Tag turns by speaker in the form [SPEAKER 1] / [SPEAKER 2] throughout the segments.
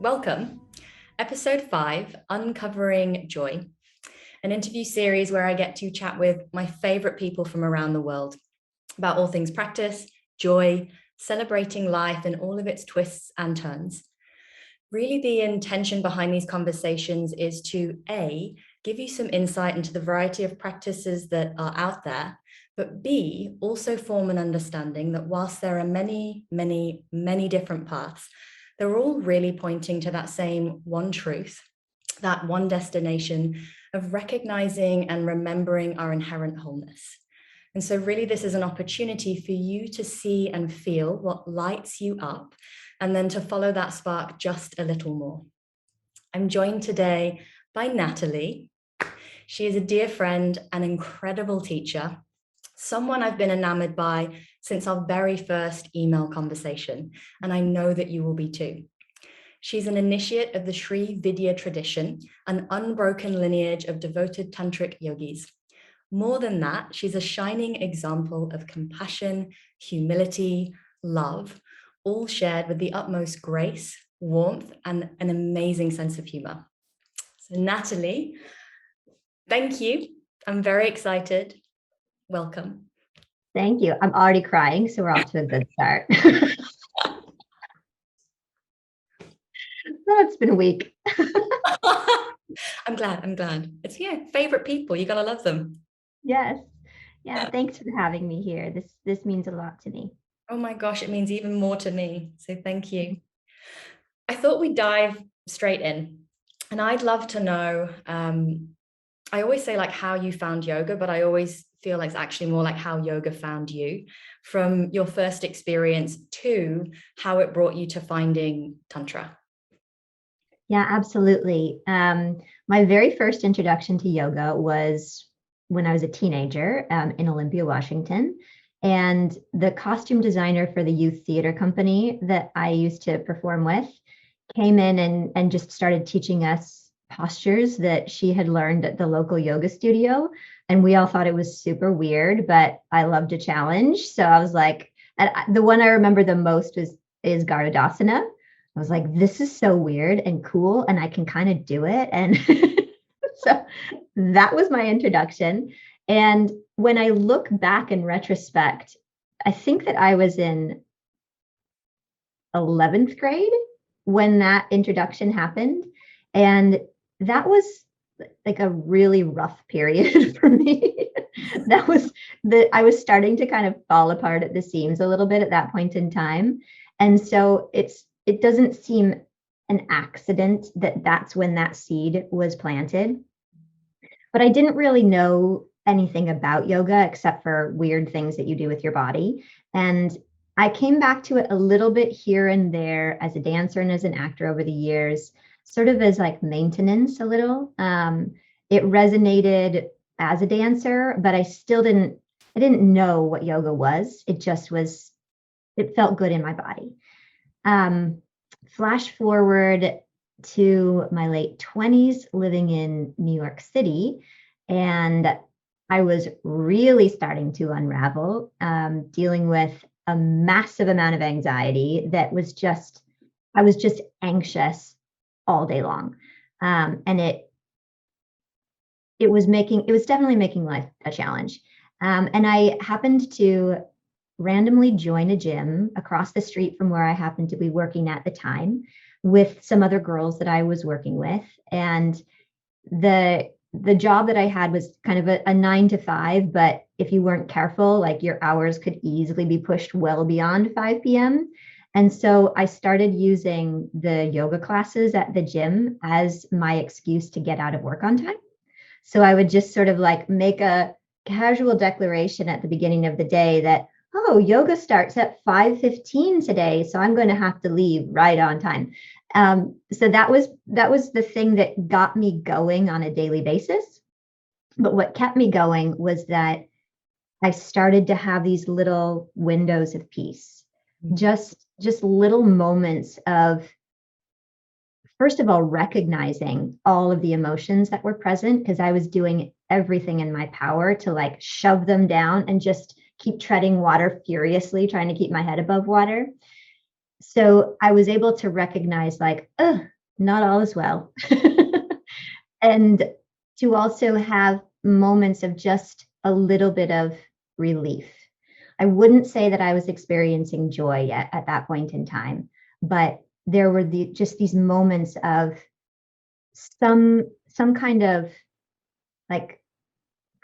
[SPEAKER 1] Welcome. Episode 5, Uncovering Joy, an interview series where I get to chat with my favorite people from around the world about all things practice, joy, celebrating life and all of its twists and turns. Really, the intention behind these conversations is to A, give you some insight into the variety of practices that are out there, but B, also form an understanding that whilst there are many, many, many different paths, they're all really pointing to that same one truth, that one destination of recognizing and remembering our inherent wholeness. And so really this is an opportunity for you to see and feel what lights you up, and then to follow that spark just a little more. I'm joined today by Natalie. She is a dear friend, an incredible teacher, someone I've been enamored by since our very first email conversation, and I know that you will be too. She's an initiate of the Sri Vidya tradition, an unbroken lineage of devoted tantric yogis. More than that, she's a shining example of compassion, humility, love, all shared with the utmost grace, warmth, and an amazing sense of humor. So Natalie, thank you. I'm very excited. Welcome.
[SPEAKER 2] Thank you. I'm already crying, so we're off to a good start. It's been a week.
[SPEAKER 1] I'm glad. It's favorite people. You gotta love them.
[SPEAKER 2] Yes. Yeah. Thanks for having me here. This means a lot to me.
[SPEAKER 1] Oh my gosh, it means even more to me. So thank you. I thought we'd dive straight in. And I'd love to know, I always say like how you found yoga, but I always feel like it's actually more like how yoga found you, from your first experience to how it brought you to finding Tantra.
[SPEAKER 2] Yeah, absolutely. My very first introduction to yoga was when I was a teenager in Olympia, Washington. And the costume designer for the youth theater company that I used to perform with came in and just started teaching us postures that she had learned at the local yoga studio. And we all thought it was super weird, but I loved a challenge. So I was like, and the one I remember the most is Garudasana. I was like, this is so weird and cool, and I can kind of do it. And so that was my introduction. And when I look back in retrospect, I think that I was in 11th grade when that introduction happened. And that was like a really rough period for me. I was starting to kind of fall apart at the seams a little bit at that point in time. And so it doesn't seem an accident that that's when that seed was planted. But I didn't really know anything about yoga except for weird things that you do with your body. And I came back to it a little bit here and there as a dancer and as an actor over the years, sort of as like maintenance a little. It resonated as a dancer, but I didn't know what yoga was. It felt good in my body. Flash forward to my late 20s, living in New York City, and I was really starting to unravel, dealing with a massive amount of anxiety I was just anxious all day long. And it was definitely making life a challenge. And I happened to randomly join a gym across the street from where I happened to be working at the time with some other girls that I was working with. And the job that I had was kind of a 9 to 5, but if you weren't careful, like your hours could easily be pushed well beyond 5 p.m. And so I started using the yoga classes at the gym as my excuse to get out of work on time. So I would just sort of like make a casual declaration at the beginning of the day that, oh, yoga starts at 5:15 today, so I'm going to have to leave right on time. So that was the thing that got me going on a daily basis. But what kept me going was that I started to have these little windows of peace, just little moments of, first of all, recognizing all of the emotions that were present, because I was doing everything in my power to like shove them down and just keep treading water furiously, trying to keep my head above water. So I was able to recognize like, not all is well. And to also have moments of just a little bit of relief. I wouldn't say that I was experiencing joy yet at that point in time, but there were just these moments of some kind of like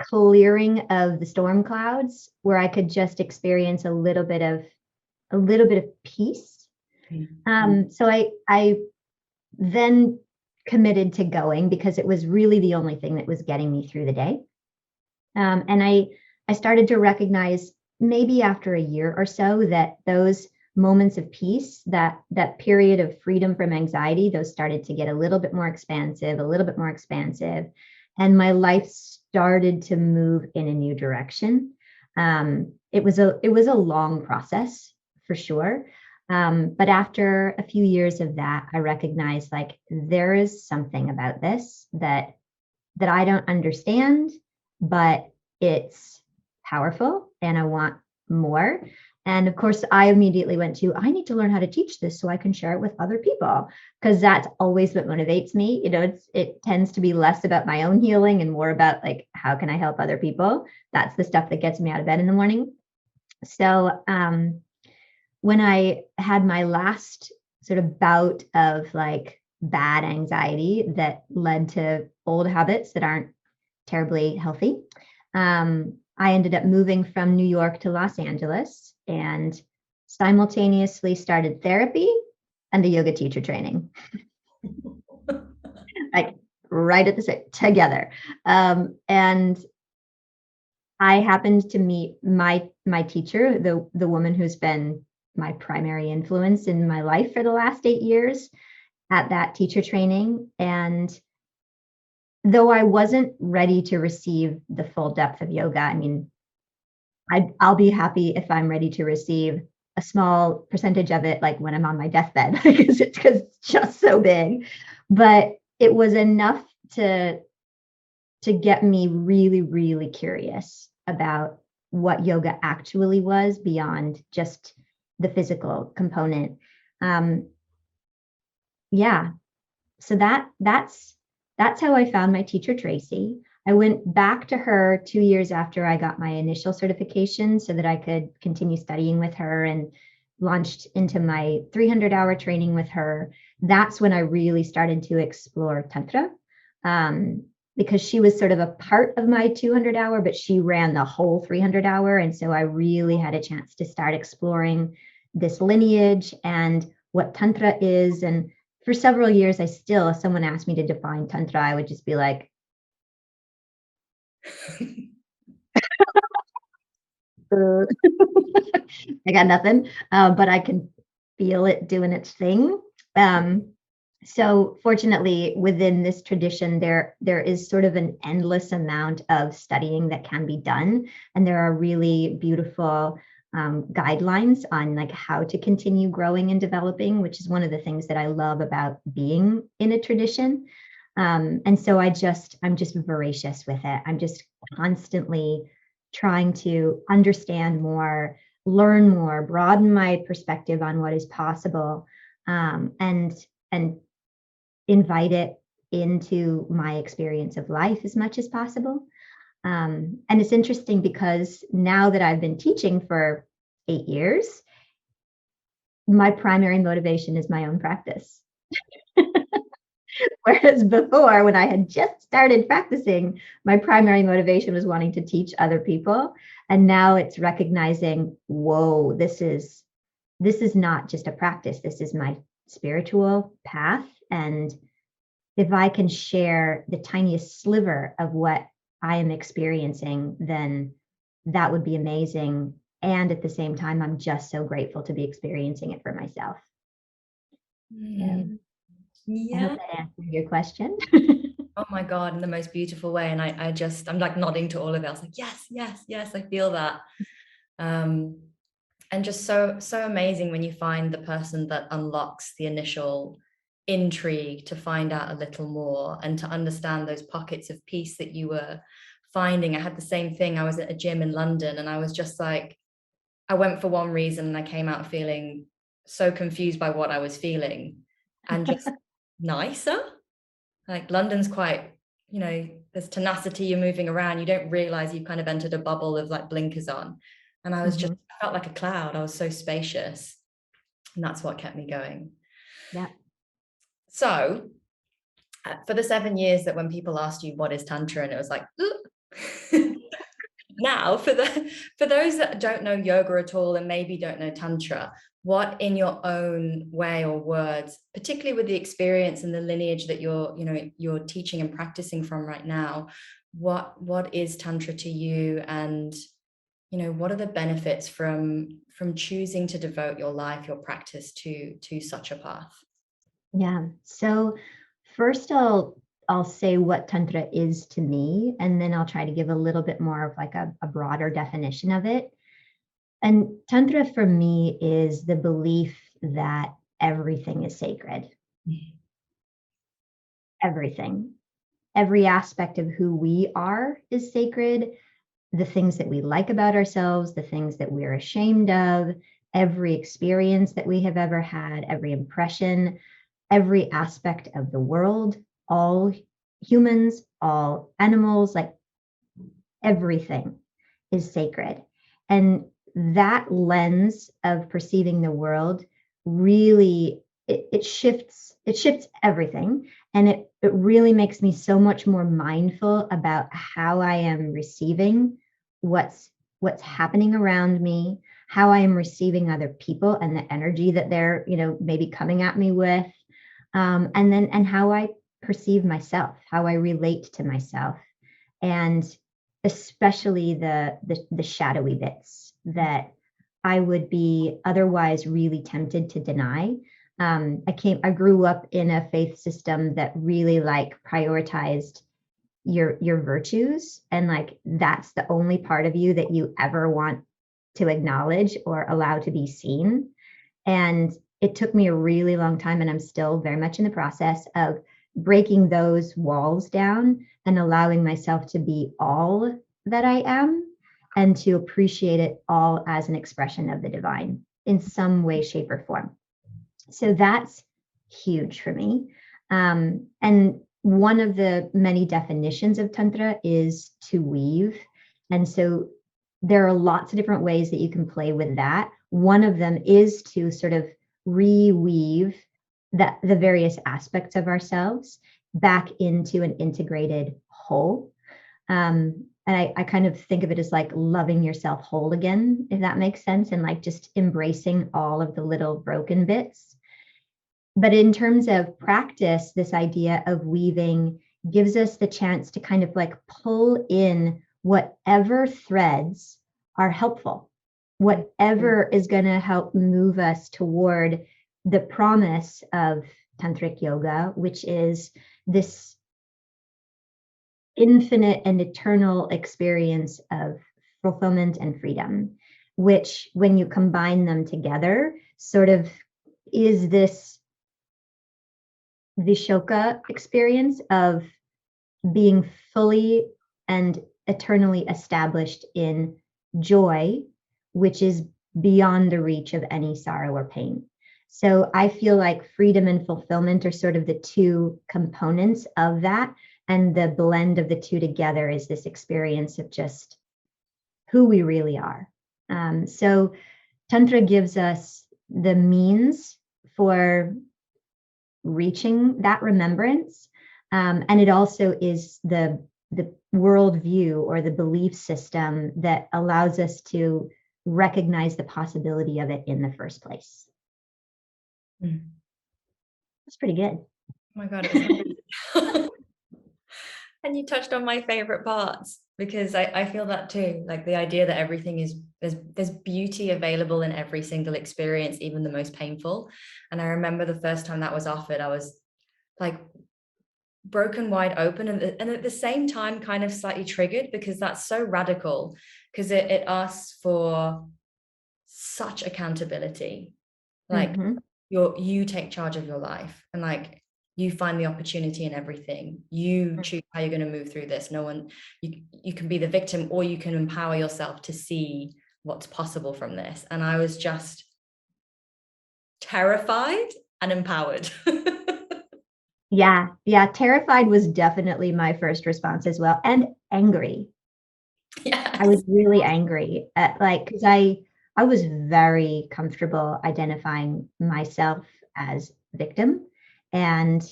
[SPEAKER 2] clearing of the storm clouds where I could just experience a little bit of peace. So I then committed to going because it was really the only thing that was getting me through the day. And I started to recognize maybe after a year or so that those moments of peace, that period of freedom from anxiety, those started to get a little bit more expansive, and my life started to move in a new direction. It was a long process for sure. But after a few years of that, I recognized like there is something about this that I don't understand, but it's powerful and I want more. And of course, I immediately went to, I need to learn how to teach this so I can share it with other people, because that's always what motivates me. You know, it tends to be less about my own healing and more about like, how can I help other people? That's the stuff that gets me out of bed in the morning. So when I had my last sort of bout of like bad anxiety that led to old habits that aren't terribly healthy, I ended up moving from New York to Los Angeles and simultaneously started therapy and a yoga teacher training. Like right at the same together. And I happened to meet my teacher, the woman who's been my primary influence in my life for the last 8 years, at that teacher training. And though I wasn't ready to receive the full depth of yoga, I mean, I'll be happy if I'm ready to receive a small percentage of it, like when I'm on my deathbed, because it's just so big. But it was enough to get me really, really curious about what yoga actually was beyond just the physical component. Yeah, so that's how I found my teacher, Tracy. I went back to her 2 years after I got my initial certification so that I could continue studying with her, and launched into my 300-hour training with her. That's when I really started to explore Tantra, because she was sort of a part of my 200-hour, but she ran the whole 300-hour. And so I really had a chance to start exploring this lineage and what Tantra is. And for several years, if someone asked me to define Tantra, I would just be like, I got nothing, but I can feel it doing its thing. So fortunately, within this tradition, there is sort of an endless amount of studying that can be done, and there are really beautiful guidelines on like how to continue growing and developing, which is one of the things that I love about being in a tradition. And so I'm just voracious with it. I'm just constantly trying to understand more, learn more, broaden my perspective on what is possible, and invite it into my experience of life as much as possible. And it's interesting because now that I've been teaching for 8 years, my primary motivation is my own practice. Whereas before, when I had just started practicing, my primary motivation was wanting to teach other people. And now it's recognizing, whoa, this is not just a practice. This is my spiritual path. And if I can share the tiniest sliver of what I am experiencing, then that would be amazing. And at the same time, I'm just so grateful to be experiencing it for myself.
[SPEAKER 1] Yeah.
[SPEAKER 2] I hope that answered your question.
[SPEAKER 1] Oh my God, in the most beautiful way. And I'm like nodding to all of it. I was like, yes, yes, yes, I feel that. And just so amazing when you find the person that unlocks the initial intrigue to find out a little more and to understand those pockets of peace that you were finding. I had the same thing. I was at a gym in London and I was just like, I went for one reason and I came out feeling so confused by what I was feeling, and just nicer. Like London's quite, there's tenacity, you're moving around, you don't realize you've kind of entered a bubble of like blinkers on. And I felt like a cloud. I was so spacious. And that's what kept me going.
[SPEAKER 2] Yeah.
[SPEAKER 1] So for the 7 years that when people asked you what is Tantra, and it was like, now for those that don't know yoga at all and maybe don't know Tantra, what in your own way or words, particularly with the experience and the lineage that you're teaching and practicing from right now, what is Tantra to you? And what are the benefits from choosing to devote your life, your practice to such a path?
[SPEAKER 2] Yeah. So first I'll say what Tantra is to me, and then I'll try to give a little bit more of like a broader definition of it. And Tantra for me is the belief that everything is sacred. Everything. Every aspect of who we are is sacred. The things that we like about ourselves, the things that we're ashamed of, every experience that we have ever had, every impression, every aspect of the world, all humans, all animals, like everything is sacred. And that lens of perceiving the world really it shifts everything, and it really makes me so much more mindful about how I am receiving what's happening around me, how I am receiving other people and the energy that they're maybe coming at me with, and how I perceive myself, how I relate to myself, and especially the shadowy bits that I would be otherwise really tempted to deny. I grew up in a faith system that really like prioritized your virtues, and like that's the only part of you that you ever want to acknowledge or allow to be seen. And it took me a really long time, and I'm still very much in the process of breaking those walls down and allowing myself to be all that I am, and to appreciate it all as an expression of the divine in some way, shape, or form. So that's huge for me. And one of the many definitions of Tantra is to weave. And so there are lots of different ways that you can play with that. One of them is to sort of reweave the various aspects of ourselves back into an integrated whole. And I kind of think of it as like loving yourself whole again, if that makes sense, and like just embracing all of the little broken bits. But in terms of practice, this idea of weaving gives us the chance to kind of like pull in whatever threads are helpful, whatever is going to help move us toward the promise of tantric yoga, which is this infinite and eternal experience of fulfillment and freedom, which when you combine them together sort of is this Vishoka experience of being fully and eternally established in joy, which is beyond the reach of any sorrow or pain. So I feel like freedom and fulfillment are sort of the two components of that. And the blend of the two together is this experience of just who we really are. So Tantra gives us the means for reaching that remembrance. And it also is the worldview or the belief system that allows us to recognize the possibility of it in the first place. That's pretty good.
[SPEAKER 1] Oh my God. It was and you touched on my favorite parts, because I feel that too. Like the idea that everything is, there's beauty available in every single experience, even the most painful. And I remember the first time that was offered, I was like broken wide open, and at the same time kind of slightly triggered, because that's so radical, because it asks for such accountability. Like you take charge of your life, and like you find the opportunity in everything. You choose how you're going to move through this. No one, you can be the victim, or you can empower yourself to see what's possible from this. And I was just terrified and empowered.
[SPEAKER 2] Yeah. Yeah. Terrified was definitely my first response as well. And angry. I was
[SPEAKER 1] Yes.
[SPEAKER 2] really angry at like, because I was very comfortable identifying myself as victim and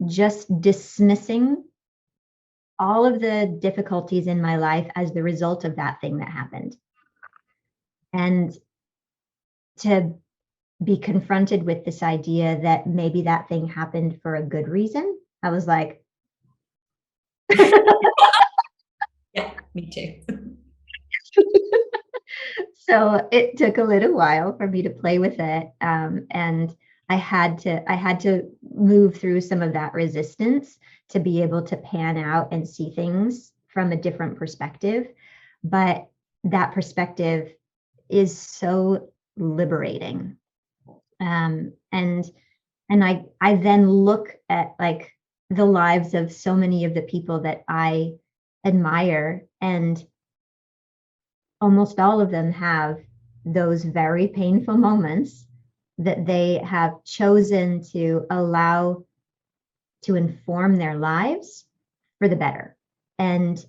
[SPEAKER 2] just dismissing all of the difficulties in my life as the result of that thing that happened. And to be confronted with this idea that maybe that thing happened for a good reason, I was like,
[SPEAKER 1] Yeah, me too.
[SPEAKER 2] so it took a little while for me to play with it, and I had to move through some of that resistance to be able to pan out and see things from a different perspective. But that perspective is so liberating, and I then look at like the lives of so many of the people that I admire, and almost all of them have those very painful moments that they have chosen to allow to inform their lives for the better. And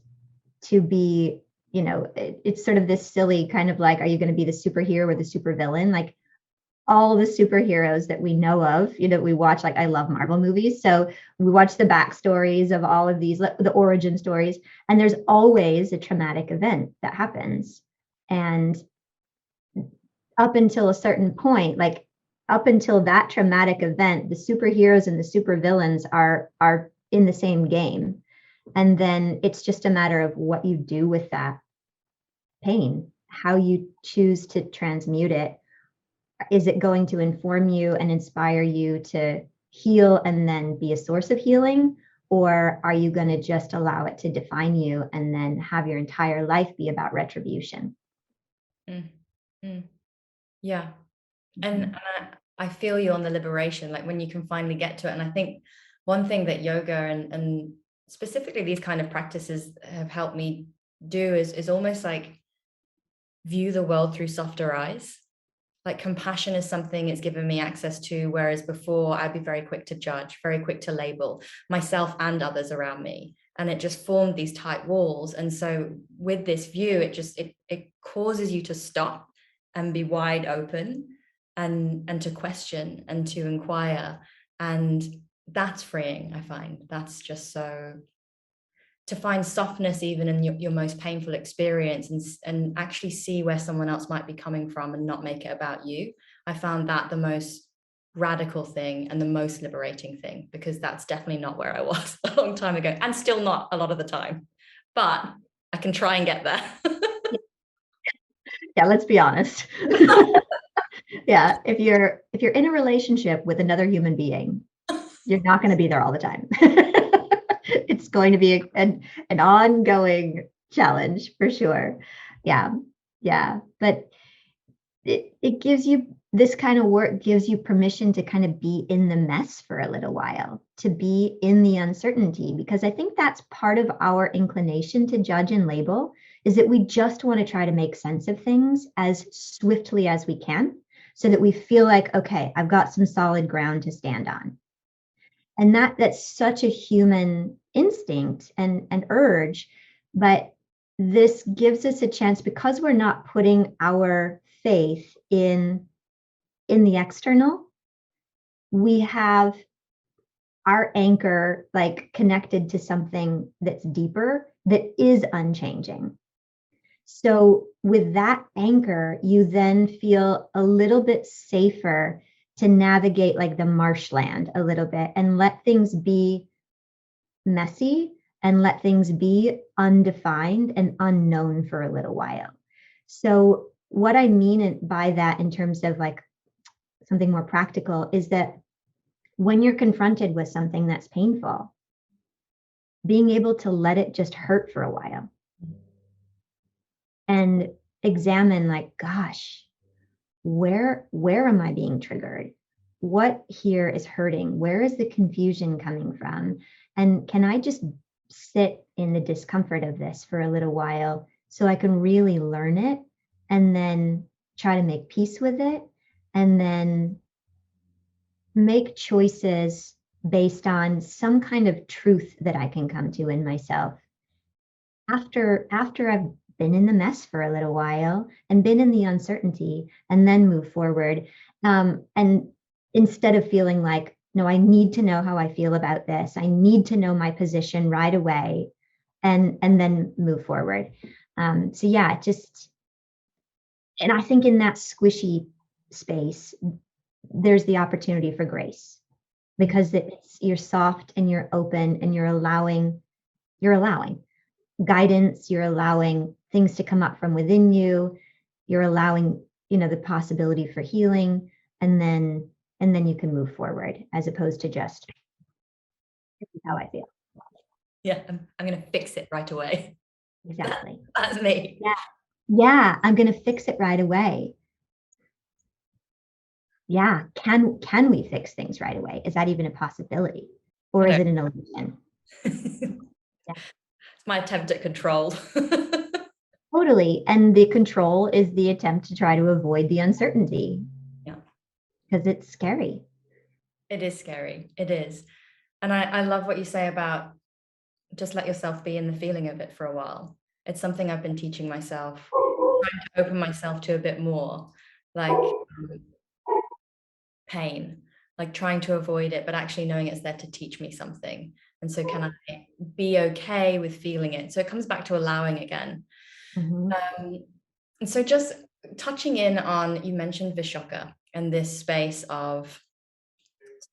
[SPEAKER 2] to be, it's sort of this silly kind of like, are you going to be the superhero or the supervillain? Like all the superheroes that we know of, we watch, like I love Marvel movies. So we watch the backstories of all of these, the origin stories, and there's always a traumatic event that happens. And up until a certain point, like up until that traumatic event, the superheroes and the supervillains are in the same game. And then it's just a matter of what you do with that pain, how you choose to transmute it. Is it going to inform you and inspire you to heal and then be a source of healing? Or are you going to just allow it to define you and then have your entire life be about retribution?
[SPEAKER 1] Mm, mm. Yeah. And,
[SPEAKER 2] Mhm.
[SPEAKER 1] I feel you on the liberation, like when you can finally get to it. And I think one thing that yoga and specifically these kind of practices have helped me do is almost like view the world through softer eyes. Like compassion is something it's given me access to, whereas before I'd be very quick to judge, very quick to label myself and others around me. And it just formed these tight walls. And so with this view, it causes you to stop and be wide open and to question and to inquire. And that's freeing, I find. That's just so to find softness even in your most painful experience and actually see where someone else might be coming from and not make it about you. I found that the most radical thing and the most liberating thing, because that's definitely not where I was a long time ago, and still not a lot of the time, but I can try and get there.
[SPEAKER 2] Yeah, let's be honest. Yeah, if you're in a relationship with another human being, you're not going to be there all the time. It's going to be an ongoing challenge for sure. Yeah. Yeah. But it gives you, this kind of work gives you permission to kind of be in the mess for a little while, to be in the uncertainty, because I think that's part of our inclination to judge and label, is that we just want to try to make sense of things as swiftly as we can so that we feel like, okay, I've got some solid ground to stand on. And that's such a human instinct and urge. But this gives us a chance, because we're not putting our faith in the external, we have our anchor like connected to something that's deeper, that is unchanging. So with that anchor, you then feel a little bit safer to navigate like the marshland a little bit and let things be messy and let things be undefined and unknown for a little while. So what I mean by that in terms of like something more practical is that when you're confronted with something that's painful, being able to let it just hurt for a while and examine like, gosh, where am I being triggered? What here is hurting? Where is the confusion coming from? And can I just sit in the discomfort of this for a little while so I can really learn it and then try to make peace with it and then make choices based on some kind of truth that I can come to in myself. After I've been in the mess for a little while and been in the uncertainty, and then move forward. And instead of feeling like, no, I need to know how I feel about this, I need to know my position right away, and then move forward. So yeah, and I think in that squishy space, there's the opportunity for grace, because you're soft and you're open and you're allowing guidance, you're allowing things to come up from within you, you're allowing, the possibility for healing, and then you can move forward, as opposed to just, this is how I feel.
[SPEAKER 1] Yeah, I'm going to fix it right away.
[SPEAKER 2] Exactly.
[SPEAKER 1] That's me.
[SPEAKER 2] Yeah, I'm going to fix it right away. Yeah, can we fix things right away? Is that even a possibility, or is it an illusion?
[SPEAKER 1] It's my attempt at control.
[SPEAKER 2] Totally. And the control is the attempt to try to avoid the uncertainty.
[SPEAKER 1] Yeah.
[SPEAKER 2] Because it's scary.
[SPEAKER 1] It is scary. It is. And I love what you say about just let yourself be in the feeling of it for a while. It's something I've been teaching myself, trying to open myself to a bit more, like pain, like trying to avoid it, but actually knowing it's there to teach me something. And so can I be okay with feeling it? So it comes back to allowing again.
[SPEAKER 2] Mm-hmm.
[SPEAKER 1] And so just touching in on, you mentioned Vishoka and this space of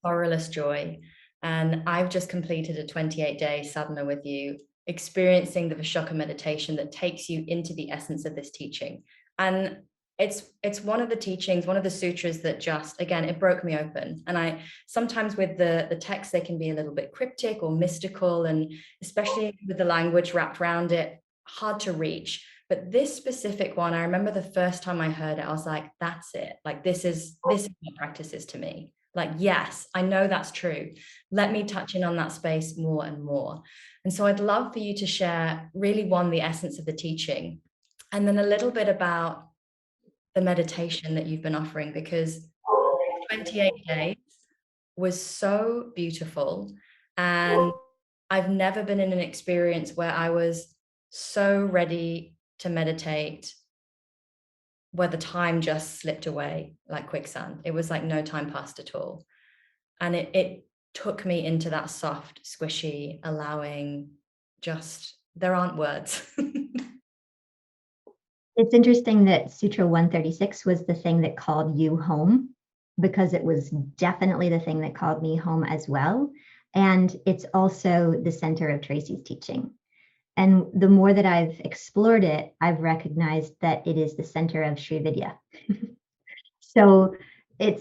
[SPEAKER 1] sorrowless joy. And I've just completed a 28-day sadhana with you, experiencing the Vishoka meditation that takes you into the essence of this teaching. And it's one of the teachings, one of the sutras that just, again, it broke me open. And I sometimes with the text, they can be a little bit cryptic or mystical, and especially with the language wrapped around it, hard to reach. But this specific one, I remember the first time I heard it, I was like, that's it. Like, this is what practice is to me. Like, yes, I know that's true. Let me touch in on that space more and more. And so I'd love for you to share really, one, the essence of the teaching, and then a little bit about the meditation that you've been offering, because 28 days was so beautiful. And I've never been in an experience where I was so ready to meditate, where the time just slipped away like quicksand. It was like no time passed at all. And it took me into that soft, squishy, allowing, just, there aren't words.
[SPEAKER 2] It's interesting that Sutra 136 was the thing that called you home, because it was definitely the thing that called me home as well. And it's also the center of Tracy's teaching. And the more that I've explored it, I've recognized that it is the center of Sri Vidya. So I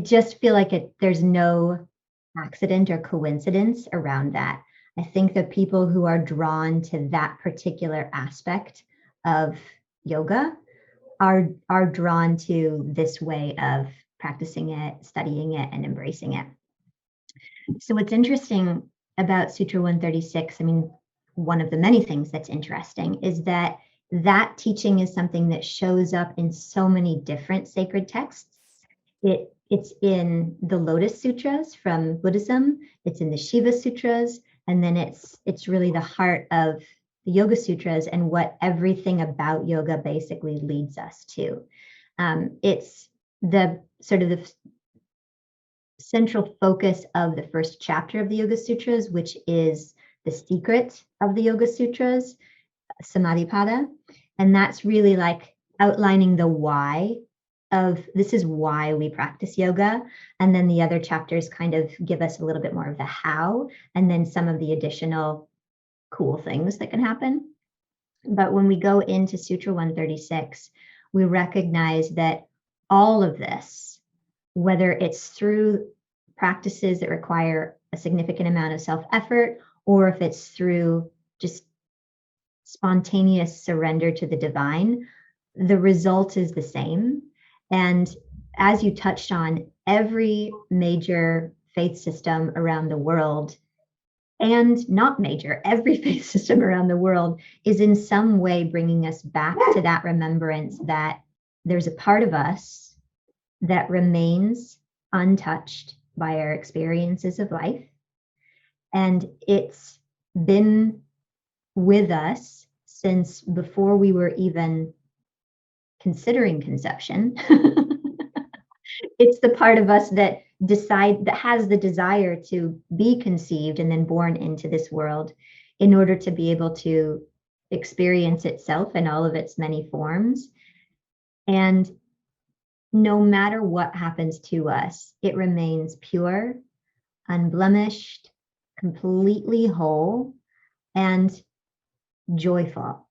[SPEAKER 2] just feel like there's no accident or coincidence around that. I think that people who are drawn to that particular aspect of yoga are drawn to this way of practicing it, studying it, and embracing it. So what's interesting about Sutra 136, I mean, one of the many things that's interesting is that teaching is something that shows up in so many different sacred texts. It's in the Lotus Sutras from Buddhism, it's in the Shiva Sutras, and then it's really the heart of the Yoga Sutras and what everything about yoga basically leads us to. It's the sort of the central focus of the first chapter of the Yoga Sutras, which is the secret of the Yoga Sutras, Samadhi Pada. And that's really like outlining the why of this is why we practice yoga. And then the other chapters kind of give us a little bit more of the how, and then some of the additional cool things that can happen. But when we go into Sutra 136, we recognize that all of this, whether it's through practices that require a significant amount of self-effort, or if it's through just spontaneous surrender to the divine, the result is the same. And as you touched on, every major faith system around the world, and not major, every faith system around the world is in some way bringing us back to that remembrance that there's a part of us that remains untouched by our experiences of life. And it's been with us since before we were even considering conception. It's the part of us that has the desire to be conceived and then born into this world in order to be able to experience itself in all of its many forms. And no matter what happens to us, it remains pure, unblemished, completely whole, and joyful.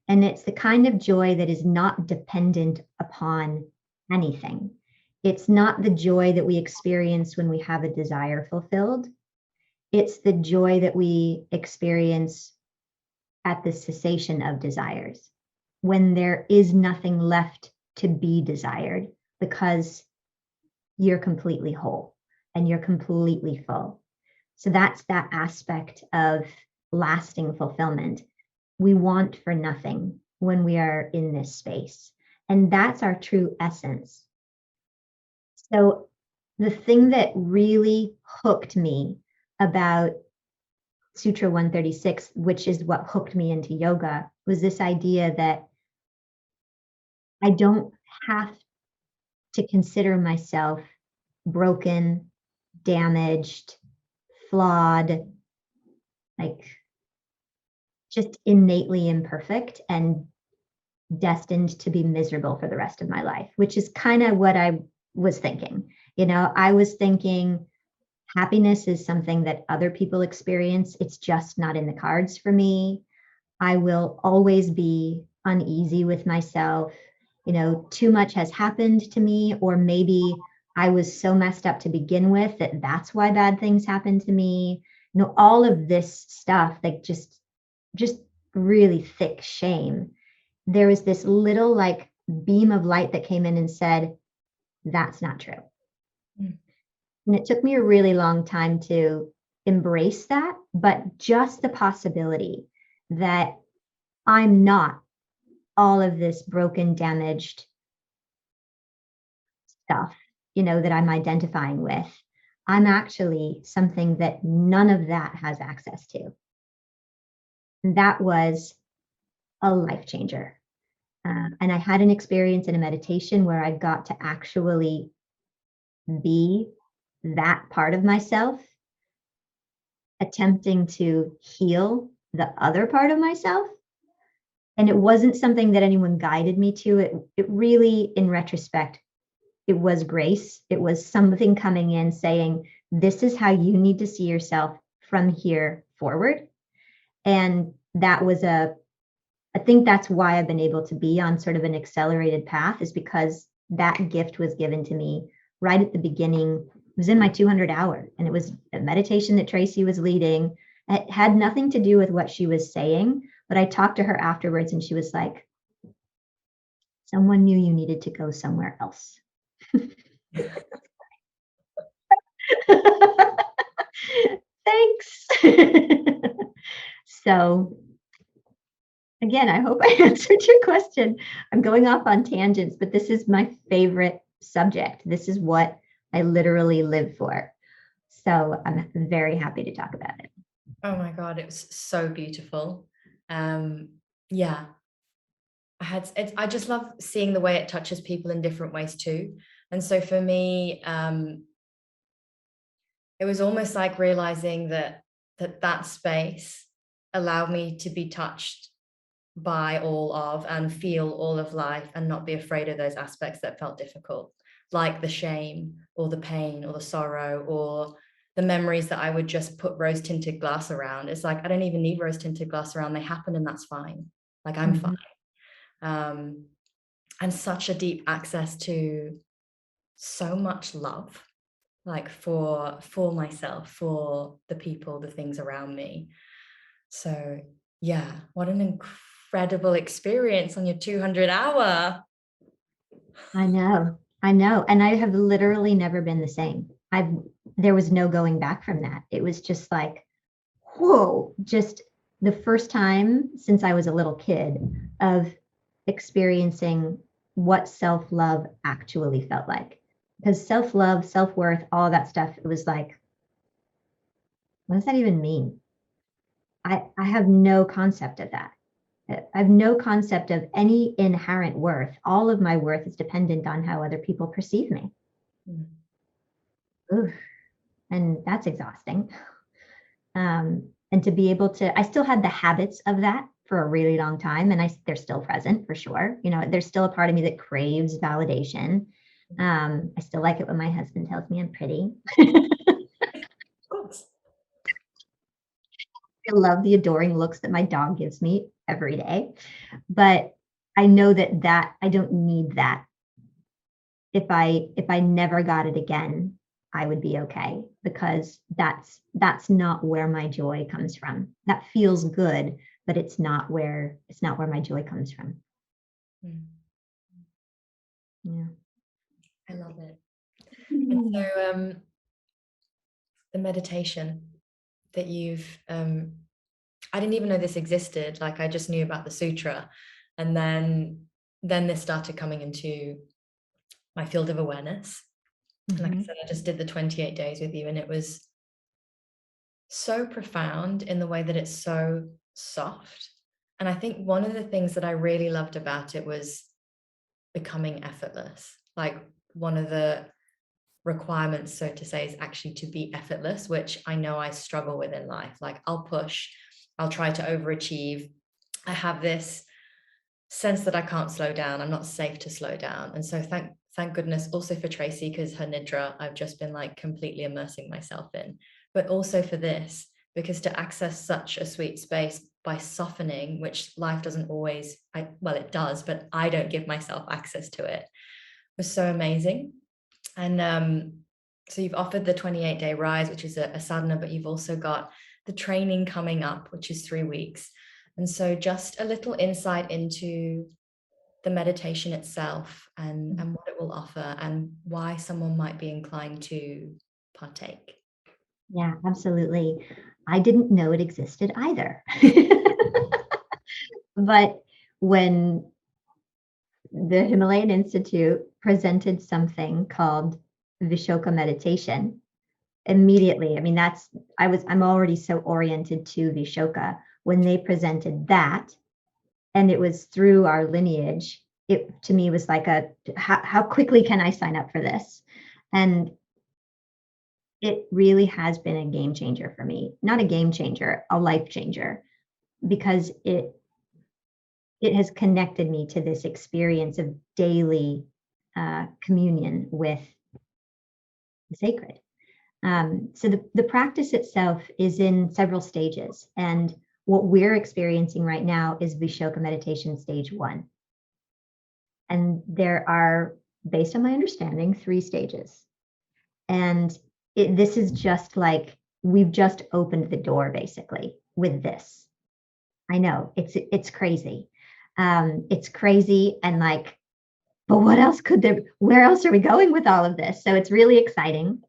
[SPEAKER 2] And it's the kind of joy that is not dependent upon anything. It's not the joy that we experience when we have a desire fulfilled. It's the joy that we experience at the cessation of desires, when there is nothing left to be desired, because you're completely whole and you're completely full. So that's that aspect of lasting fulfillment. We want for nothing when we are in this space. And that's our true essence. So the thing that really hooked me about Sutra 136, which is what hooked me into yoga, was this idea that I don't have to consider myself broken, damaged, flawed, like just innately imperfect and destined to be miserable for the rest of my life, which is kind of what I was thinking. I was thinking happiness is something that other people experience. It's just not in the cards for me. I will always be uneasy with myself. Too much has happened to me, or maybe I was so messed up to begin with that that's why bad things happen to me. All of this stuff, like just really thick shame. There was this little like beam of light that came in and said, that's not true. Mm. And it took me a really long time to embrace that, but just the possibility that I'm not all of this broken, damaged stuff, that I'm identifying with. I'm actually something that none of that has access to. And that was a life changer. And I had an experience in a meditation where I got to actually be that part of myself, attempting to heal the other part of myself. And it wasn't something that anyone guided me to. It really, in retrospect, it was grace. It was something coming in saying, this is how you need to see yourself from here forward. And that was I think that's why I've been able to be on sort of an accelerated path, is because that gift was given to me right at the beginning. It was in my 200 hour, and it was a meditation that Tracy was leading. It had nothing to do with what she was saying, but I talked to her afterwards and she was like, someone knew you needed to go somewhere else. Thanks. So again, I hope I answered your question. I'm going off on tangents, but this is my favorite subject. This is what I literally live for. So I'm very happy to talk about it.
[SPEAKER 1] Oh my God, it was so beautiful. Yeah. I just love seeing the way it touches people in different ways too. And so for me, it was almost like realizing that space allowed me to be touched by all of and feel all of life and not be afraid of those aspects that felt difficult, like the shame or the pain or the sorrow or the memories that I would just put rose tinted glass around. It's like, I don't even need rose tinted glass around. They happen and that's fine. Like I'm fine. And such a deep access to so much love, like for myself, for the people, the things around me. So yeah, what an incredible experience on your 200 hour.
[SPEAKER 2] I know. And I have literally never been the same. There was no going back from that. It was just like, whoa, just the first time since I was a little kid of experiencing what self-love actually felt like. because self-love, self-worth, all that stuff, it was like, what does that even mean? I have no concept of that. I have no concept of any inherent worth. All of my worth is dependent on how other people perceive me. Oof. And that's exhausting. And to be able to, I still had the habits of that for a really long time, and they're still present for sure. You know, there's still a part of me that craves validation. I still like it when my husband tells me I'm pretty.
[SPEAKER 1] Of course.
[SPEAKER 2] I love the adoring looks that my dog gives me every day, but I know that I don't need that. If I never got it again, I would be okay, because that's not where my joy comes from. That feels good, but it's not where my joy comes from. Yeah.
[SPEAKER 1] I love it. And so the meditation that you've I didn't even know this existed. Like, I just knew about the Sutra, and then this started coming into my field of awareness. And like I said, I just did the 28 days with you, and it was so profound in the way that it's so soft. And I think one of the things that I really loved about it was becoming effortless. Like, one of the requirements, so to say, is actually to be effortless, which I know I struggle with in life. Like, I'll push, I'll try to overachieve. I have this sense that I can't slow down. I'm not safe to slow down. And so thank goodness also for Tracy, because her nidra, I've just been like completely immersing myself in, but also for this, because to access such a sweet space by softening, which life doesn't always, well, it does, but I don't give myself access to it, was so amazing. And so you've offered the 28-day rise, which is a sadhana, but you've also got the training coming up, which is 3 weeks. And so just a little insight into the meditation itself and what it will offer and why someone might be inclined to partake.
[SPEAKER 2] Yeah, absolutely. I didn't know it existed either. But when the Himalayan Institute presented something called Vishokha meditation, immediately, I mean, I'm already so oriented to Vishokha. When they presented that, and it was through our lineage, it to me was like how quickly can I sign up for this? And it really has been a game changer for me. Not a game changer, a life changer, because it has connected me to this experience of daily communion with the sacred. So the practice itself is in several stages, and what we're experiencing right now is Vishoka meditation stage 1. And there are, based on my understanding, 3 stages. And this is just like, we've just opened the door basically with this. I know it's crazy. It's crazy, and like, but what else where else are we going with all of this? So it's really exciting.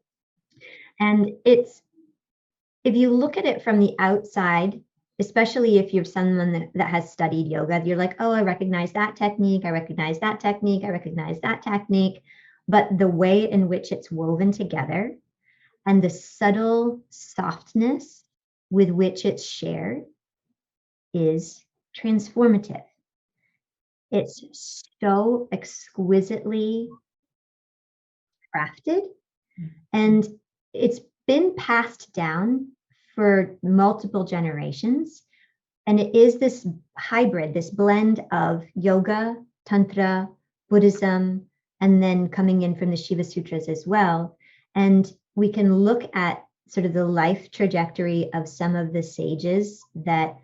[SPEAKER 2] And if you look at it from the outside, especially if you're someone that has studied yoga, you're like, oh, I recognize that technique, I recognize that technique, I recognize that technique. But the way in which it's woven together and the subtle softness with which it's shared is transformative. It's so exquisitely crafted, and it's been passed down for multiple generations. And it is this hybrid, this blend of yoga, Tantra, Buddhism, and then coming in from the Shiva Sutras as well. And we can look at sort of the life trajectory of some of the sages that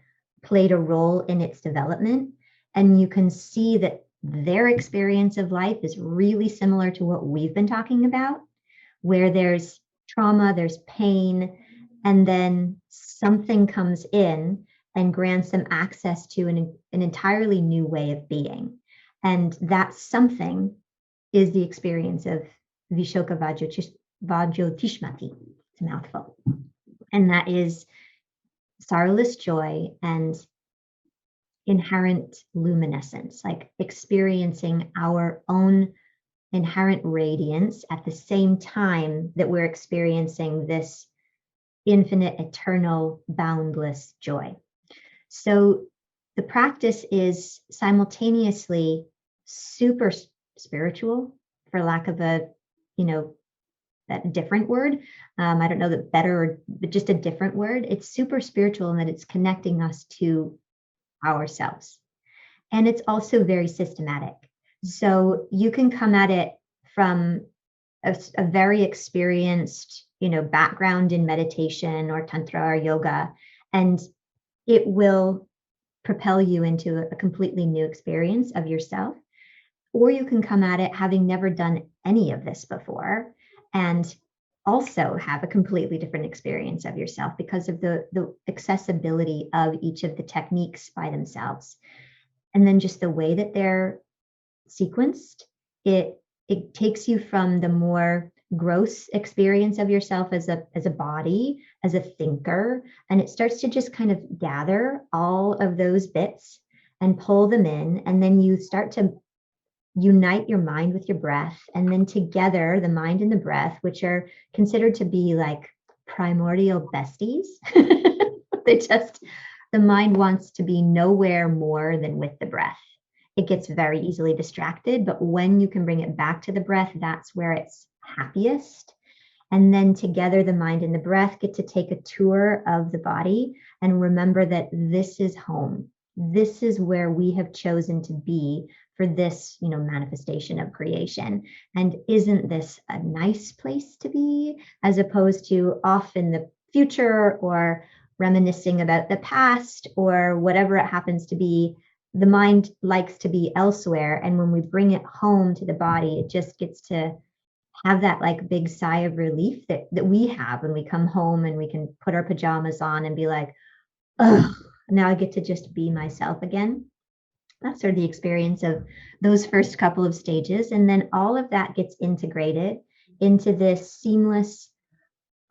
[SPEAKER 2] played a role in its development. And you can see that their experience of life is really similar to what we've been talking about, where there's trauma, there's pain, and then something comes in and grants them access to an entirely new way of being. And that something is the experience of Vishoka Vajotishmati. It's a mouthful. And that is sorrowless joy and inherent luminescence, like experiencing our own inherent radiance at the same time that we're experiencing this infinite, eternal, boundless joy. So the practice is simultaneously super spiritual, for lack of a, that different word. I don't know that better, but just a different word. It's super spiritual in that it's connecting us to ourselves. And it's also very systematic. So you can come at it from a very experienced, background in meditation or Tantra or yoga, and it will propel you into a completely new experience of yourself. Or you can come at it having never done any of this before and also have a completely different experience of yourself because of the accessibility of each of the techniques by themselves. And then just the way that they're sequenced, it takes you from the more gross experience of yourself as a body, as a thinker, and it starts to just kind of gather all of those bits and pull them in, and then you start to unite your mind with your breath, and then together the mind and the breath, which are considered to be like primordial besties. The mind wants to be nowhere more than with the breath. It gets very easily distracted, but when you can bring it back to the breath, that's where it's happiest. And then together, the mind and the breath get to take a tour of the body and remember that this is home. This is where we have chosen to be for this, manifestation of creation. And isn't this a nice place to be, as opposed to off in the future or reminiscing about the past or whatever it happens to be. The mind likes to be elsewhere. And when we bring it home to the body, it just gets to have that like big sigh of relief that we have when we come home and we can put our pajamas on and be like, oh, now I get to just be myself again. That's sort of the experience of those first couple of stages. And then all of that gets integrated into this seamless,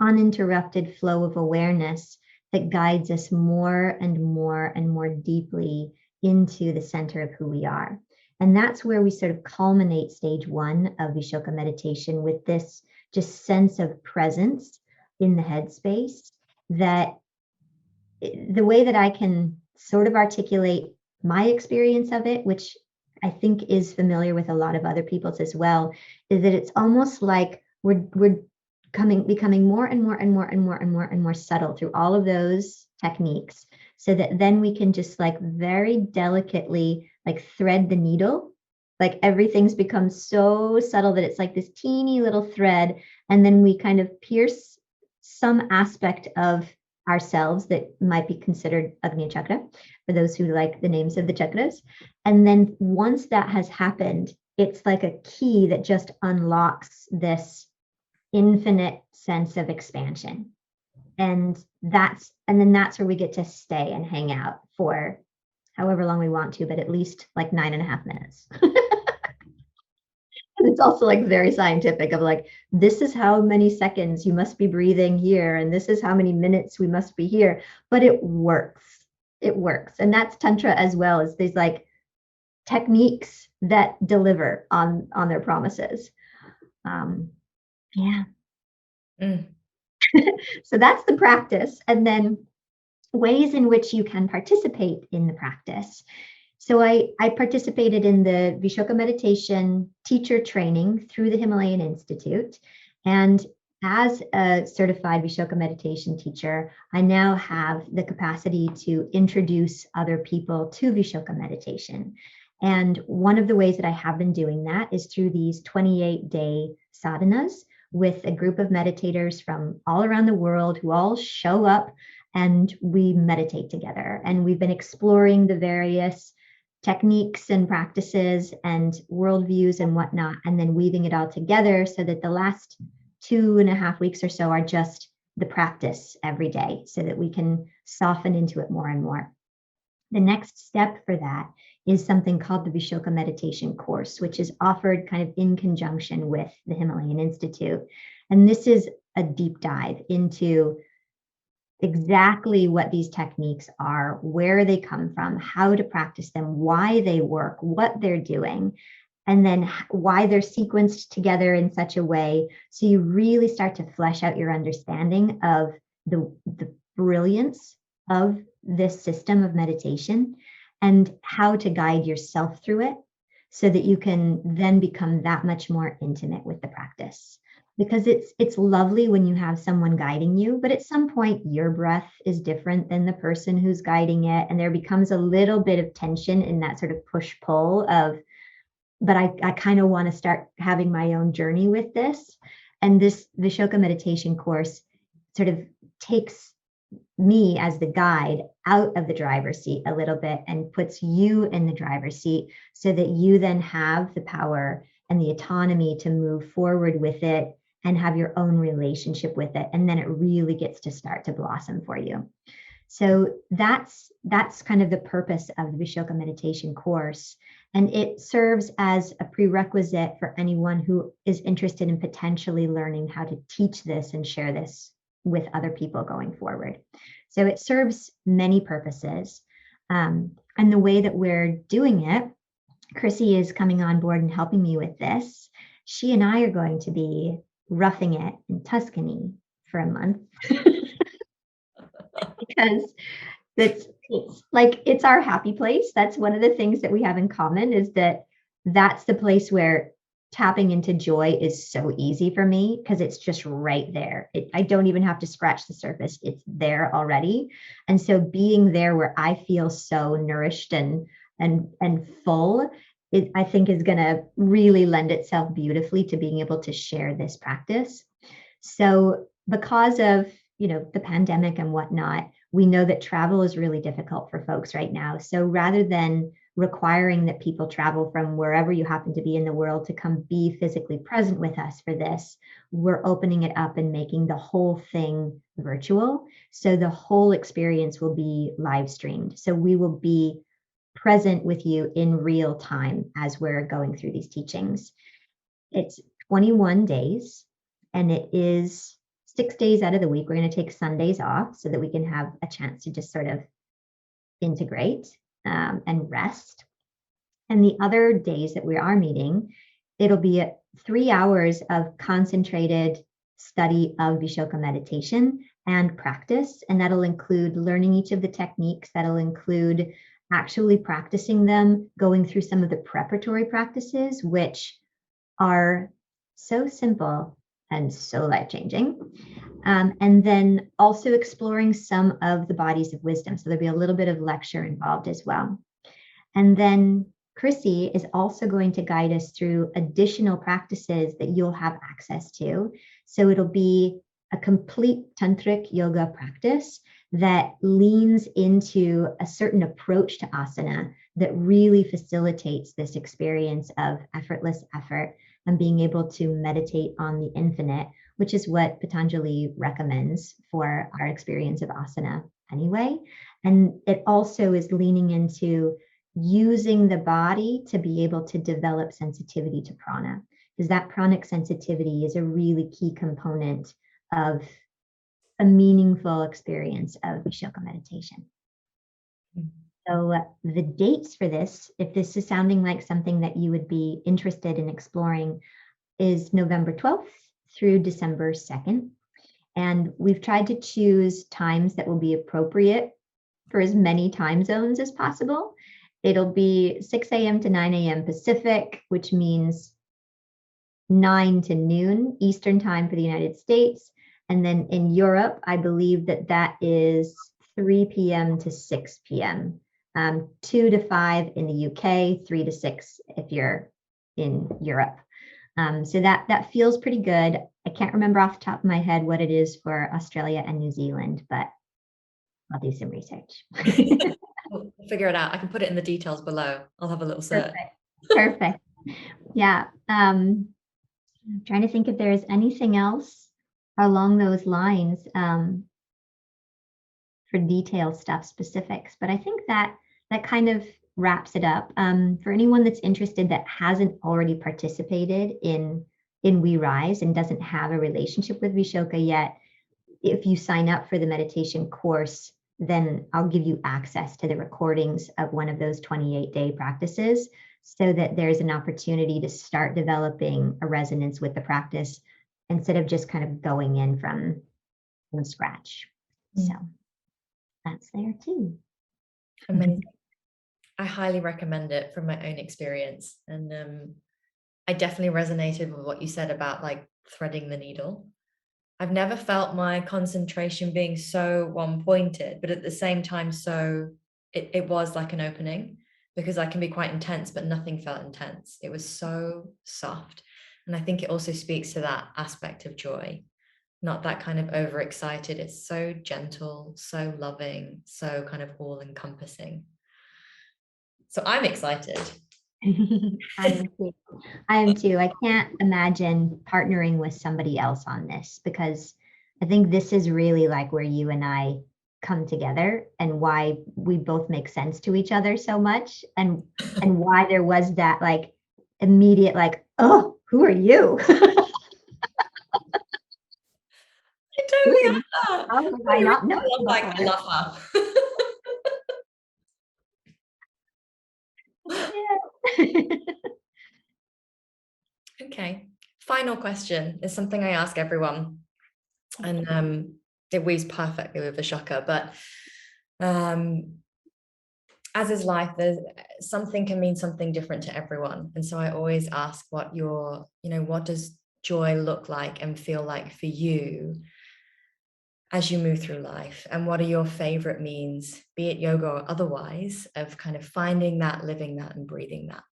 [SPEAKER 2] uninterrupted flow of awareness that guides us more and more and more deeply into the center of who we are. And that's where we sort of culminate stage one of Vishokha meditation with this just sense of presence in the headspace, that the way that I can sort of articulate my experience of it, which I think is familiar with a lot of other people's as well, is that it's almost like we're becoming more and more and more and more and more and more subtle through all of those techniques, so that then we can just like very delicately like thread the needle. Like everything's become so subtle that it's like this teeny little thread, and then we kind of pierce some aspect of ourselves that might be considered Agnya Chakra, for those who like the names of the chakras. And then once that has happened, it's like a key that just unlocks this infinite sense of expansion. And then that's where we get to stay and hang out for however long we want to, but at least like 9.5 minutes. And it's also like very scientific of like, this is how many seconds you must be breathing here, and this is how many minutes we must be here. But it works. It works. And that's Tantra as well, as these like techniques that deliver on their promises. Yeah. So that's the practice. And then ways in which you can participate in the practice. So I participated in the Vishoka meditation teacher training through the Himalayan Institute. And as a certified Vishoka meditation teacher, I now have the capacity to introduce other people to Vishoka meditation. And one of the ways that I have been doing that is through these 28-day sadhanas with a group of meditators from all around the world who all show up and we meditate together. And we've been exploring the various techniques and practices and worldviews and whatnot, and then weaving it all together so that the last 2.5 weeks or so are just the practice every day, so that we can soften into it more and more. The next step for that is something called the Vishoka meditation course, which is offered kind of in conjunction with the Himalayan Institute. And this is a deep dive into exactly what these techniques are, where they come from, how to practice them, why they work, what they're doing. and then why they're sequenced together in such a way. So you really start to flesh out your understanding of the brilliance of this system of meditation and how to guide yourself through it so that you can then become that much more intimate with the practice. Because it's lovely when you have someone guiding you, but at some point your breath is different than the person who's guiding it. And there becomes a little bit of tension in that sort of push-pull of, but I kind of want to start having my own journey with this. And this Vishoka meditation course sort of takes me as the guide out of the driver's seat a little bit and puts you in the driver's seat so that you then have the power and the autonomy to move forward with it and have your own relationship with it. And then it really gets to start to blossom for you. So that's kind of the purpose of the Vishoka meditation course. And it serves as a prerequisite for anyone who is interested in potentially learning how to teach this and share this with other people going forward. So it serves many purposes. And the way that we're doing it, Chrissy is coming on board and helping me with this. She and I are going to be roughing it in Tuscany for a month because it's our happy place. That's one of the things that we have in common, is that that's the place where tapping into joy is so easy for me because it's just right there. I don't even have to scratch the surface. It's there already. And so being there where I feel so nourished and full, I think is going to really lend itself beautifully to being able to share this practice. So because of, the pandemic and whatnot, we know that travel is really difficult for folks right now. So rather than requiring that people travel from wherever you happen to be in the world to come be physically present with us for this, we're opening it up and making the whole thing virtual. So the whole experience will be live streamed. So we will be present with you in real time as we're going through these teachings. It's 21 days, and it is 6 days out of the week. We're going to take Sundays off so that we can have a chance to just sort of integrate and rest. And the other days that we are meeting, it'll be 3 hours of concentrated study of Vishoka meditation and practice. And that'll include learning each of the techniques. That'll include actually practicing them, going through some of the preparatory practices, which are so simple and so life-changing. And then also exploring some of the bodies of wisdom. So there'll be a little bit of lecture involved as well. And then Chrissy is also going to guide us through additional practices that you'll have access to. So it'll be a complete tantric yoga practice that leans into a certain approach to asana that really facilitates this experience of effortless effort and being able to meditate on the infinite, which is what Patanjali recommends for our experience of asana anyway. And it also is leaning into using the body to be able to develop sensitivity to prana, because that pranic sensitivity is a really key component of a meaningful experience of Vishoka meditation. So the dates for this, if this is sounding like something that you would be interested in exploring, is November 12th through December 2nd. And we've tried to choose times that will be appropriate for as many time zones as possible. It'll be 6 a.m. to 9 a.m. Pacific, which means 9 to noon Eastern time for the United States. And then in Europe, I believe that is 3 p.m. to 6 p.m. 2 to 5 in the UK, 3 to 6 if you're in Europe. So that feels pretty good. I can't remember off the top of my head what it is for Australia and New Zealand, but I'll do some research.
[SPEAKER 1] We'll figure it out. I can put it in the details below. I'll have a little search.
[SPEAKER 2] Perfect. Yeah. I'm trying to think if there's anything else along those lines for detailed stuff, specifics, but I think that kind of wraps it up. For anyone that's interested that hasn't already participated in We Rise and doesn't have a relationship with Vishoka yet, if you sign up for the meditation course, then I'll give you access to the recordings of one of those 28-day practices so that there's an opportunity to start developing a resonance with the practice instead of just kind of going in from scratch. So that's there too.
[SPEAKER 1] Amazing. I highly recommend it from my own experience. And I definitely resonated with what you said about like threading the needle. I've never felt my concentration being so one-pointed, but at the same time, so it was like an opening, because I can be quite intense, but nothing felt intense. It was so soft. And I think it also speaks to that aspect of joy, not that kind of overexcited. It's so gentle, so loving, so kind of all-encompassing. So I'm excited.
[SPEAKER 2] I am too. I can't imagine partnering with somebody else on this, because I think this is really like where you and I come together and why we both make sense to each other so much, and why there was that like immediate like, oh, who are you?
[SPEAKER 1] I totally have that.
[SPEAKER 2] How did I not know?
[SPEAKER 1] Like, I love her.
[SPEAKER 2] Yeah.
[SPEAKER 1] Okay. Final question is something I ask everyone, and it weaves perfectly with Vishokha, but as is life, there's something can mean something different to everyone. And so I always ask what what does joy look like and feel like for you as you move through life? And what are your favorite means, be it yoga or otherwise, of kind of finding that, living that, and breathing that?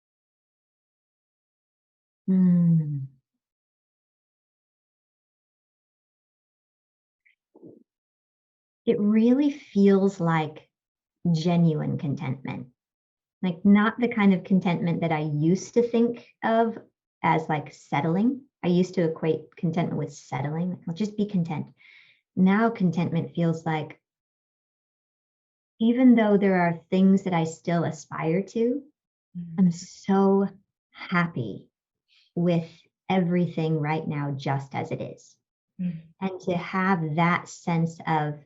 [SPEAKER 2] It really feels like genuine contentment, like not the kind of contentment that I used to think of as like settling. I used to equate contentment with settling, like I'll just be content. Now contentment feels like, even though there are things that I still aspire to, I'm so happy with everything right now just as it is. And to have that sense of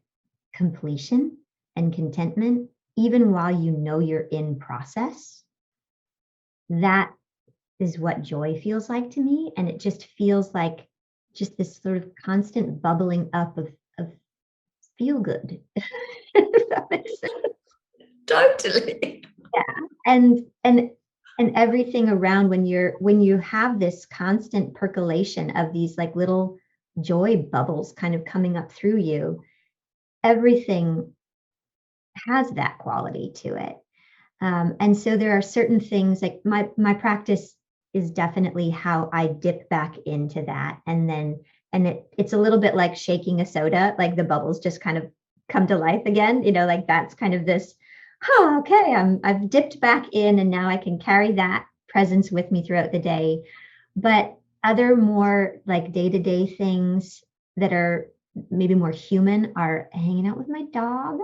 [SPEAKER 2] completion and contentment, even while you know you're in process, that is what joy feels like to me. And it just feels like just this sort of constant bubbling up of feel good. If that makes sense.
[SPEAKER 1] Totally.
[SPEAKER 2] Yeah. And everything around, when you have this constant percolation of these like little joy bubbles kind of coming up through you, everything has that quality to it. And so there are certain things like my practice is definitely how I dip back into that. And it's a little bit like shaking a soda, like the bubbles just kind of come to life again, like that's kind of this, oh, okay, I've dipped back in and now I can carry that presence with me throughout the day. But other more like day-to-day things that are maybe more human are hanging out with my dog.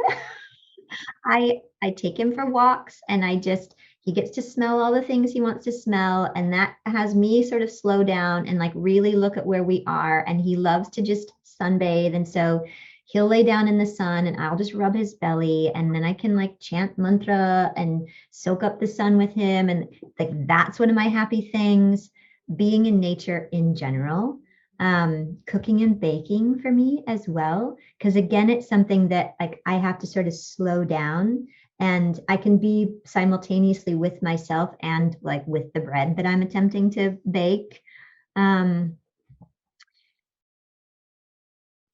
[SPEAKER 2] I take him for walks, and he gets to smell all the things he wants to smell, and that has me sort of slow down and like really look at where we are. And he loves to just sunbathe, and so he'll lay down in the sun and I'll just rub his belly, and then I can like chant mantra and soak up the sun with him. And like that's one of my happy things. Being in nature in general, cooking and baking for me as well, because again, it's something that like I have to sort of slow down, and I can be simultaneously with myself and like with the bread that I'm attempting to bake.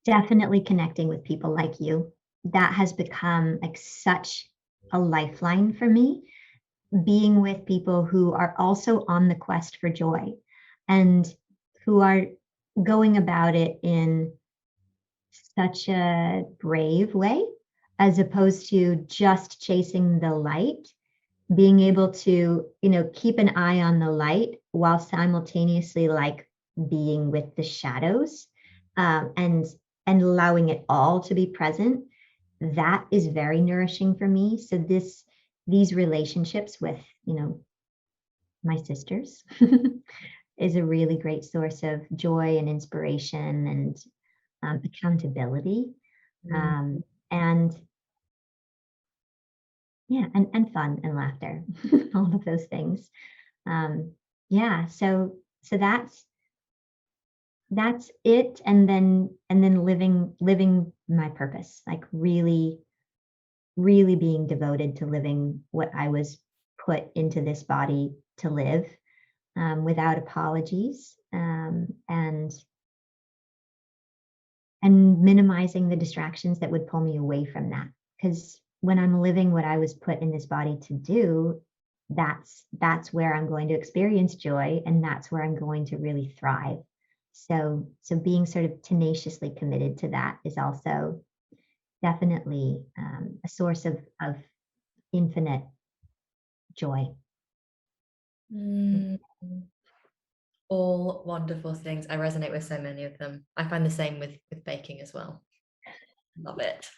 [SPEAKER 2] Definitely connecting with people like you. That has become like such a lifeline for me, being with people who are also on the quest for joy and who are going about it in such a brave way, as opposed to just chasing the light, being able to, keep an eye on the light while simultaneously like being with the shadows, and allowing it all to be present. That is very nourishing for me. So these relationships with, my sisters is a really great source of joy and inspiration and accountability. And Yeah, and fun and laughter, all of those things. Yeah, so that's it. And then living my purpose, like really, really being devoted to living what I was put into this body to live, without apologies, and minimizing the distractions that would pull me away from that. Because when I'm living what I was put in this body to do, that's where I'm going to experience joy, and that's where I'm going to really thrive. So being sort of tenaciously committed to that is also definitely, a source of infinite joy.
[SPEAKER 1] Mm. All wonderful things. I resonate with so many of them. I find the same with baking as well. Love it.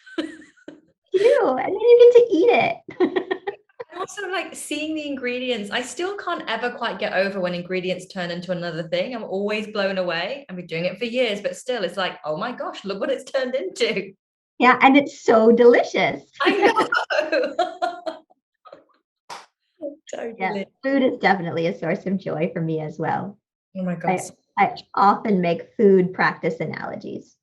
[SPEAKER 2] You, and then you get to eat it.
[SPEAKER 1] And also, like, seeing the ingredients, I still can't ever quite get over when ingredients turn into another thing. I'm always blown away. I've been doing it for years, but still, it's like, oh my gosh, look what it's turned into.
[SPEAKER 2] Yeah, and it's so delicious.
[SPEAKER 1] I know.
[SPEAKER 2] Yeah,
[SPEAKER 1] Totally.
[SPEAKER 2] food is definitely a source of joy for me as well.
[SPEAKER 1] Oh my God.
[SPEAKER 2] I I often make food practice analogies.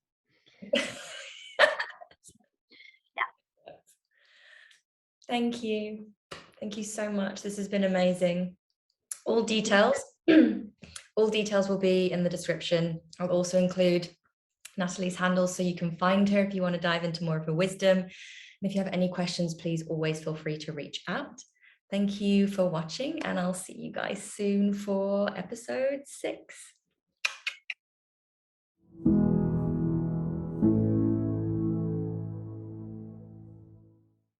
[SPEAKER 1] Thank you. Thank you so much. This has been amazing. All details, all details will be in the description. I'll also include Natalie's handles so you can find her if you want to dive into more of her wisdom. And if you have any questions, please always feel free to reach out. Thank you for watching, and I'll see you guys soon for episode 6.